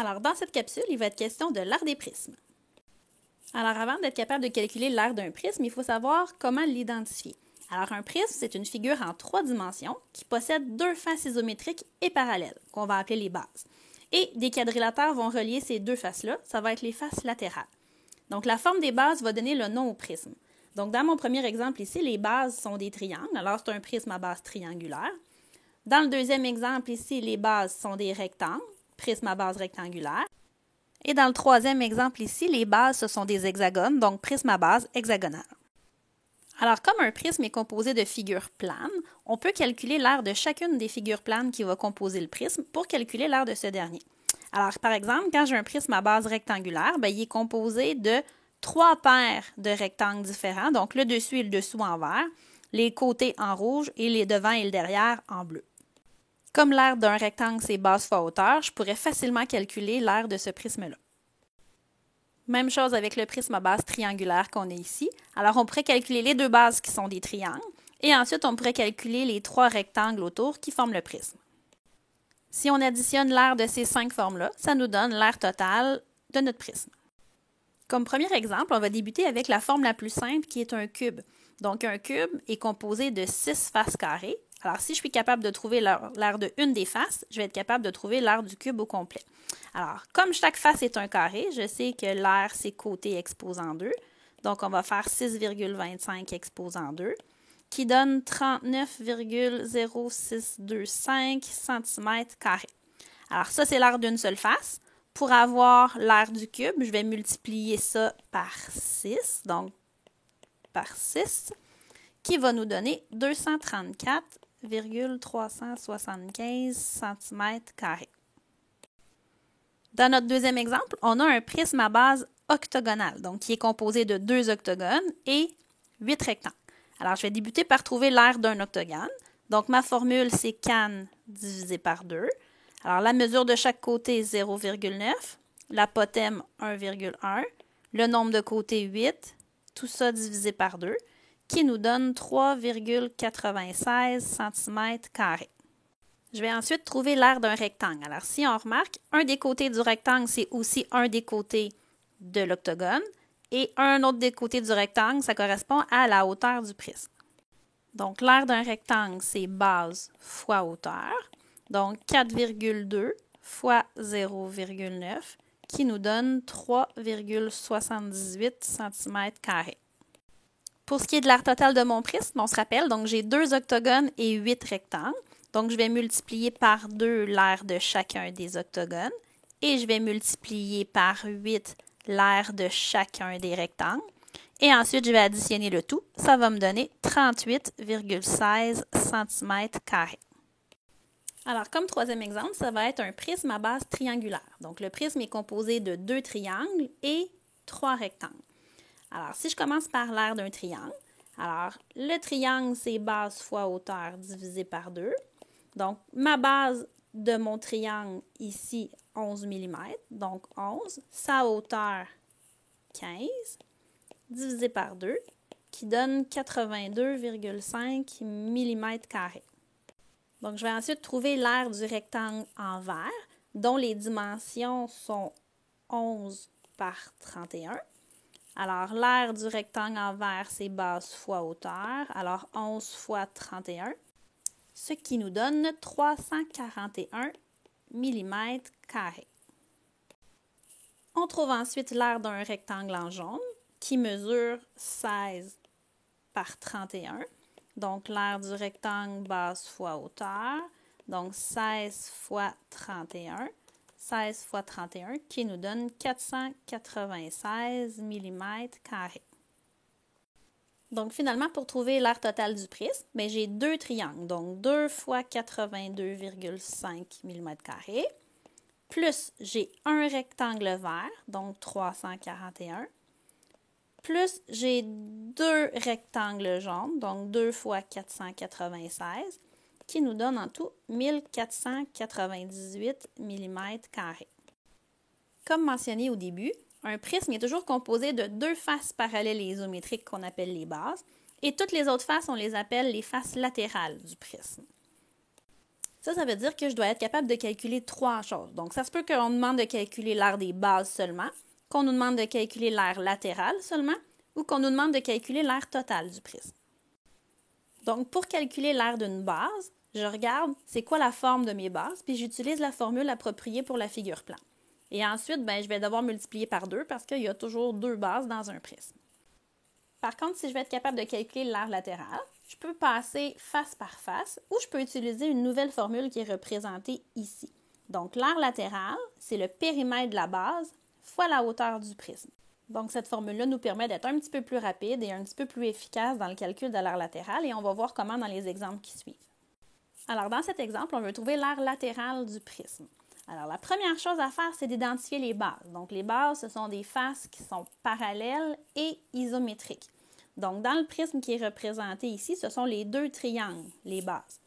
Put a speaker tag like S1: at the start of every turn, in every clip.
S1: Alors, dans cette capsule, il va être question de l'aire des prismes. Alors, avant d'être capable de calculer l'aire d'un prisme, il faut savoir comment l'identifier. Alors, un prisme, c'est une figure en 3 dimensions qui possède 2 faces isométriques et parallèles, qu'on va appeler les bases. Et des quadrilatères vont relier ces 2 faces-là, ça va être les faces latérales. Donc, la forme des bases va donner le nom au prisme. Donc, dans mon premier exemple ici, les bases sont des triangles, alors c'est un prisme à base triangulaire. Dans le deuxième exemple ici, les bases sont des rectangles, prisme à base rectangulaire. Et dans le troisième exemple ici, les bases, ce sont des hexagones, donc prisme à base hexagonale. Alors, comme un prisme est composé de figures planes, on peut calculer l'aire de chacune des figures planes qui va composer le prisme pour calculer l'aire de ce dernier. Alors, par exemple, quand j'ai un prisme à base rectangulaire, il est composé de 3 paires de rectangles différents, donc le dessus et le dessous en vert, les côtés en rouge et les devants et le derrière en bleu. Comme l'aire d'un rectangle, c'est base fois hauteur, je pourrais facilement calculer l'aire de ce prisme-là. Même chose avec le prisme à base triangulaire qu'on a ici. Alors, on pourrait calculer les 2 bases qui sont des triangles, et ensuite, on pourrait calculer les 3 rectangles autour qui forment le prisme. Si on additionne l'aire de ces 5 formes-là, ça nous donne l'aire totale de notre prisme. Comme premier exemple, on va débuter avec la forme la plus simple qui est un cube. Donc, un cube est composé de 6 faces carrées. Alors, si je suis capable de trouver l'aire de une des faces, je vais être capable de trouver l'aire du cube au complet. Alors, comme chaque face est un carré, je sais que l'aire, c'est côté exposant 2. Donc, on va faire 6,25 exposant 2, qui donne 39,0625 cm². Alors, ça, c'est l'aire d'une seule face. Pour avoir l'aire du cube, je vais multiplier ça par 6, donc par 6, qui va nous donner 234,375 cm². Dans notre deuxième exemple, on a un prisme à base octogonale, donc qui est composé de 2 octogones et 8 rectangles. Alors, je vais débuter par trouver l'aire d'un octogone. Donc, ma formule, c'est can divisé par 2. Alors, la mesure de chaque côté est 0,9, l'apothème 1,1, le nombre de côtés 8, tout ça divisé par 2, qui nous donne 3,96 cm². Je vais ensuite trouver l'aire d'un rectangle. Alors, si on remarque, un des côtés du rectangle, c'est aussi un des côtés de l'octogone, et un autre des côtés du rectangle, ça correspond à la hauteur du prisme. Donc, l'aire d'un rectangle, c'est base fois hauteur. Donc, 4,2 fois 0,9, qui nous donne 3,78 cm². Pour ce qui est de l'aire totale de mon prisme, on se rappelle, donc j'ai 2 octogones et 8 rectangles. Donc, je vais multiplier par 2 l'aire de chacun des octogones et je vais multiplier par 8 l'aire de chacun des rectangles. Et ensuite, je vais additionner le tout. Ça va me donner 38,16 cm². Alors, comme troisième exemple, ça va être un prisme à base triangulaire. Donc, le prisme est composé de 2 triangles et 3 rectangles. Alors, si je commence par l'aire d'un triangle, alors, le triangle, c'est base fois hauteur divisé par 2. Donc, ma base de mon triangle, ici, 11 mm, donc 11. Sa hauteur, 15, divisé par 2, qui donne 82,5 mm². Donc, je vais ensuite trouver l'aire du rectangle en vert, dont les dimensions sont 11 par 31. Alors, l'aire du rectangle en vert, c'est base fois hauteur, alors 11 fois 31, ce qui nous donne 341 mm². On trouve ensuite l'aire d'un rectangle en jaune qui mesure 16 par 31. Donc, l'aire du rectangle base fois hauteur, donc 16 fois 31. 16 fois 31 qui nous donne 496 mm². Donc, finalement, pour trouver l'aire totale du prisme, j'ai 2 triangles, donc 2 fois 82,5 mm², plus j'ai un rectangle vert, donc 341, plus j'ai 2 rectangles jaunes, donc 2 fois 496, qui nous donne en tout 1498 mm². Comme mentionné au début, un prisme est toujours composé de 2 faces parallèles et isométriques qu'on appelle les bases, et toutes les autres faces, on les appelle les faces latérales du prisme. Ça veut dire que je dois être capable de calculer 3 choses. Donc, ça se peut qu'on nous demande de calculer l'aire des bases seulement, qu'on nous demande de calculer l'aire latérale seulement, ou qu'on nous demande de calculer l'aire totale du prisme. Donc, pour calculer l'aire d'une base, je regarde c'est quoi la forme de mes bases, puis j'utilise la formule appropriée pour la figure plan. Et ensuite, je vais devoir multiplier par 2 parce qu'il y a toujours 2 bases dans un prisme. Par contre, si je vais être capable de calculer l'aire latérale, je peux passer face par face ou je peux utiliser une nouvelle formule qui est représentée ici. Donc, l'aire latérale, c'est le périmètre de la base fois la hauteur du prisme. Donc, cette formule-là nous permet d'être un petit peu plus rapide et un petit peu plus efficace dans le calcul de l'aire latérale et on va voir comment dans les exemples qui suivent. Alors, dans cet exemple, on veut trouver l'aire latérale du prisme. Alors, la première chose à faire, c'est d'identifier les bases. Donc, les bases, ce sont des faces qui sont parallèles et isométriques. Donc, dans le prisme qui est représenté ici, ce sont les 2 triangles, les bases.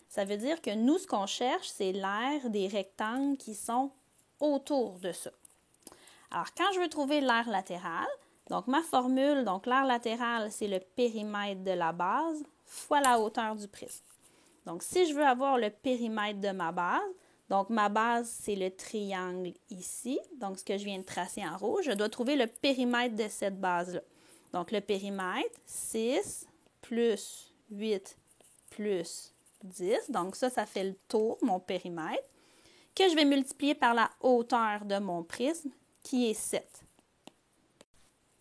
S1: Ça veut dire que nous, ce qu'on cherche, c'est l'aire des rectangles qui sont autour de ça. Alors, quand je veux trouver l'aire latérale, donc ma formule, donc l'aire latérale, c'est le périmètre de la base fois la hauteur du prisme. Donc, si je veux avoir le périmètre de ma base, donc ma base, c'est le triangle ici, donc ce que je viens de tracer en rouge, je dois trouver le périmètre de cette base-là. Donc, le périmètre, 6 plus 8 plus 10, donc ça fait le tour, mon périmètre, que je vais multiplier par la hauteur de mon prisme, qui est 7.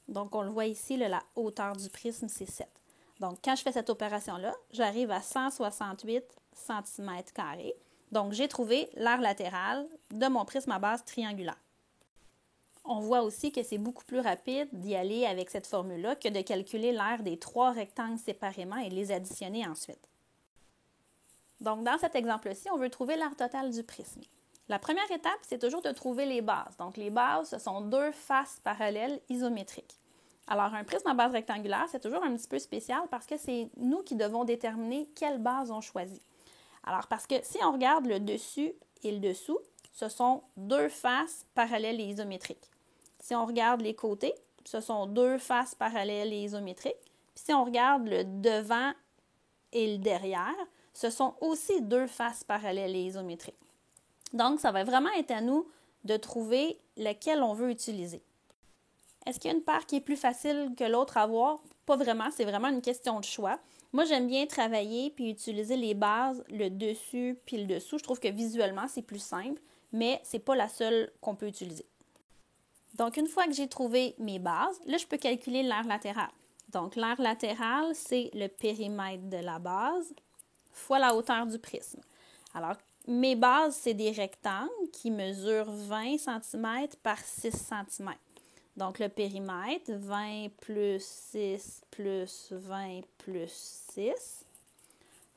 S1: Donc, on le voit ici, la hauteur du prisme, c'est 7. Donc, quand je fais cette opération-là, j'arrive à 168 cm². Donc, j'ai trouvé l'aire latérale de mon prisme à base triangulaire. On voit aussi que c'est beaucoup plus rapide d'y aller avec cette formule-là que de calculer l'aire des 3 rectangles séparément et de les additionner ensuite. Donc, dans cet exemple-ci, on veut trouver l'aire totale du prisme. La première étape, c'est toujours de trouver les bases. Donc, les bases, ce sont 2 faces parallèles isométriques. Alors, un prisme à base rectangulaire, c'est toujours un petit peu spécial parce que c'est nous qui devons déterminer quelle base on choisit. Alors, parce que si on regarde le dessus et le dessous, ce sont 2 faces parallèles et isométriques. Si on regarde les côtés, ce sont 2 faces parallèles et isométriques. Puis si on regarde le devant et le derrière, ce sont aussi 2 faces parallèles et isométriques. Donc, ça va vraiment être à nous de trouver lequel on veut utiliser. Est-ce qu'il y a une paire qui est plus facile que l'autre à voir? Pas vraiment, c'est vraiment une question de choix. Moi, j'aime bien travailler puis utiliser les bases, le dessus puis le dessous. Je trouve que visuellement, c'est plus simple, mais ce n'est pas la seule qu'on peut utiliser. Donc, une fois que j'ai trouvé mes bases, là, je peux calculer l'aire latérale. Donc, l'aire latérale, c'est le périmètre de la base fois la hauteur du prisme. Alors, mes bases, c'est des rectangles qui mesurent 20 cm par 6 cm. Donc, le périmètre, 20 plus 6 plus 20 plus 6,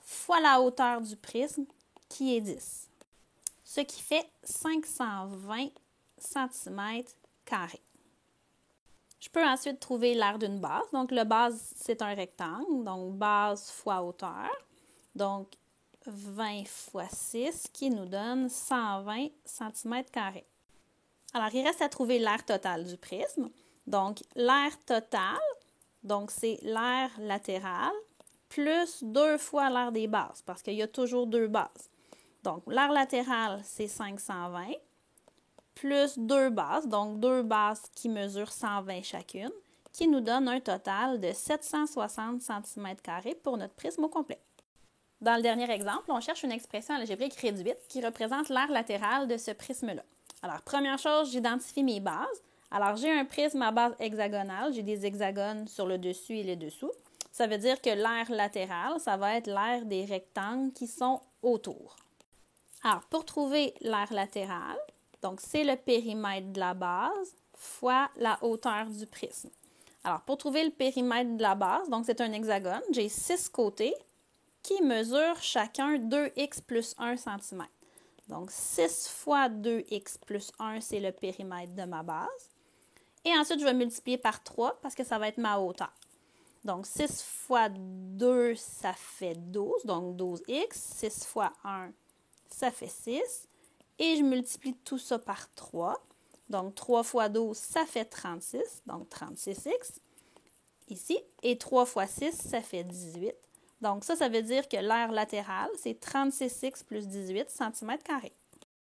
S1: fois la hauteur du prisme, qui est 10. Ce qui fait 520 cm². Je peux ensuite trouver l'aire d'une base. Donc, la base, c'est un rectangle. Donc, base fois hauteur. Donc, 20 fois 6, qui nous donne 120 cm². Alors, il reste à trouver l'aire totale du prisme. Donc, l'aire totale, donc c'est l'aire latérale, plus 2 fois l'aire des bases, parce qu'il y a toujours 2 bases. Donc, l'aire latérale, c'est 520, plus 2 bases, donc 2 bases qui mesurent 120 chacune, qui nous donne un total de 760 cm² pour notre prisme au complet. Dans le dernier exemple, on cherche une expression algébrique réduite qui représente l'aire latérale de ce prisme-là. Alors, première chose, j'identifie mes bases. Alors, j'ai un prisme à base hexagonale. J'ai des hexagones sur le dessus et le dessous. Ça veut dire que l'aire latérale, ça va être l'aire des rectangles qui sont autour. Alors, pour trouver l'aire latérale, donc c'est le périmètre de la base fois la hauteur du prisme. Alors, pour trouver le périmètre de la base, donc c'est un hexagone, j'ai 6 côtés qui mesurent chacun 2x plus 1 cm. Donc, 6 fois 2x plus 1, c'est le périmètre de ma base. Et ensuite, je vais multiplier par 3 parce que ça va être ma hauteur. Donc, 6 fois 2, ça fait 12, donc 12x. 6 fois 1, ça fait 6. Et je multiplie tout ça par 3. Donc, 3 fois 12, ça fait 36, donc 36x ici. Et 3 fois 6, ça fait 18. Donc ça veut dire que l'aire latérale, c'est 36x plus 18 cm².